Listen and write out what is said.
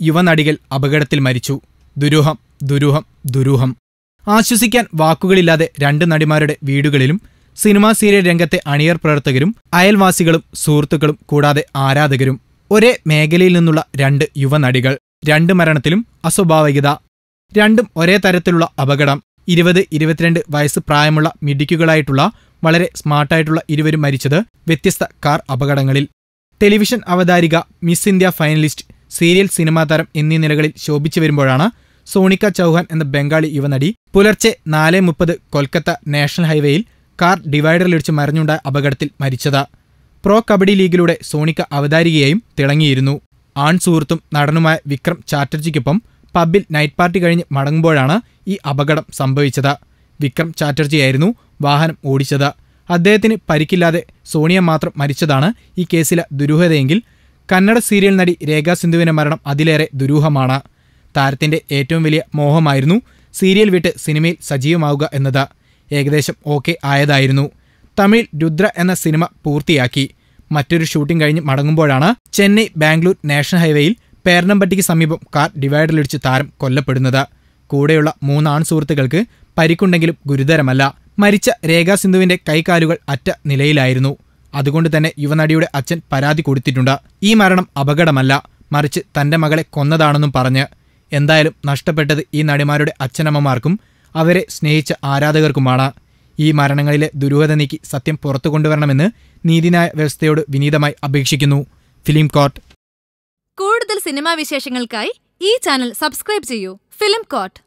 യുവനടികൾ അപകടത്തിൽ മരിച്ചു. ദുരൂഹം ദുരൂഹം ദുരൂഹം. ആശ്വസിക്കാൻ വാക്കുകളില്ലാതെ രണ്ട് നടിമാരുടെ വീടുകളിലും സിനിമാ സീരിയൽ രംഗത്തെ അണിയർ പ്രവർത്തകരും അയൽവാസികളും സുഹൃത്തുക്കളും കൂടാതെ ആരാധകരും. ഒരേ മേഖലയിൽ നിന്നുള്ള രണ്ട് യുവനടികൾ. രണ്ട് മരണത്തിലും അസ്വാഭാവികത. രണ്ടും ഒരേ തരത്തിലുള്ള അപകടം. 20-22 വയസ്സ് പ്രായമുള്ള മിടുക്കികളായിട്ടുള്ള വളരെ സ്മാർട്ടായിട്ടുള്ള ഇരുവരും മരിച്ചത് വ്യത്യസ്ത കാർ അപകടങ്ങളിൽ. ടെലിവിഷൻ അവതാരിക, Miss India finalist, serial cinema താരം എന്നീ നിലകളിൽ ശോഭിച്ചു വരുമ്പോഴാണ് സോണിക്ക ചൗഹാൻ എന്ന ബംഗാളി യുവനടി പുലർച്ചെ 4:30 കൊൽക്കത്ത നാഷണൽ ഹൈവേയിൽ കാർ ഡിവൈഡറിലിടിച്ച് മറിഞ്ഞുണ്ടായ അപകടത്തിൽ മരിച്ചത്. പ്രോ കബഡി ലീഗിലൂടെ സോണിക്ക അവതാരികയായും തിളങ്ങിയിരുന്നു. ആൺ സുഹൃത്തും നടനുമായ വിക്രം ചാറ്റർജിക്കൊപ്പം പബ്ബിൽ നൈറ്റ് പാർട്ടി കഴിഞ്ഞ് മടങ്ങുമ്പോഴാണ് ഈ അപകടം സംഭവിച്ചത്. വിക്രം ചാറ്റർജിയായിരുന്നു വാഹനം ഓടിച്ചത്. അദ്ദേഹത്തിന് പരിക്കില്ലാതെ സോണിയ മാത്രം മരിച്ചതാണ് ഈ കേസിലെ ദുരൂഹതയെങ്കിൽ കന്നഡ സീരിയൽ നടി രേഖാ സിന്ധുവിന്റെ മരണം അതിലേറെ ദുരൂഹമാണ്. താരത്തിന്റെ ഏറ്റവും വലിയ മോഹമായിരുന്നു സീരിയൽ വിട്ട് സിനിമയിൽ സജീവമാവുക എന്നത്. ഏകദേശം ഓക്കെ ആയതായിരുന്നു. തമിഴിൽ രുദ്ര എന്ന സിനിമ പൂർത്തിയാക്കി. മറ്റൊരു ഷൂട്ടിംഗ് കഴിഞ്ഞ് മടങ്ങുമ്പോഴാണ് ചെന്നൈ ബാംഗ്ലൂർ നാഷണൽ ഹൈവേയിൽ പേർണംപട്ടിക്ക് സമീപം കാർ ഡിവൈഡറിലിടിച്ച് താരം കൊല്ലപ്പെടുന്നത്. കൂടെയുള്ള 3 ആൺ സുഹൃത്തുക്കൾക്ക് പരിക്കുണ്ടെങ്കിലും ഗുരുതരമല്ല. മരിച്ച രേഖാ സിന്ധുവിന്റെ കൈകാലുകൾ അറ്റ നിലയിലായിരുന്നു. അതുകൊണ്ട് തന്നെ യുവനടിയുടെ അച്ഛൻ പരാതി കൊടുത്തിട്ടുണ്ട്. ഈ മരണം അപകടമല്ല, മറിച്ച് തന്റെ മകളെ കൊന്നതാണെന്നും പറഞ്ഞ്. എന്തായാലും നഷ്ടപ്പെട്ടത് ഈ നടിമാരുടെ അച്ഛനമ്മമാർക്കും അവരെ സ്നേഹിച്ച ആരാധകർക്കുമാണ്. ഈ മരണങ്ങളിലെ ദുരൂഹത നീക്കി സത്യം പുറത്തു കൊണ്ടുവരണമെന്ന് നീതിന്യായ വ്യവസ്ഥയോട് വിനീതമായി അപേക്ഷിക്കുന്നു. Film court. കൂടുതൽ സിനിമാ വിശേഷങ്ങൾക്കായി ഈ ചാനൽ സബ്സ്ക്രൈബ് ചെയ്യൂ. Film court.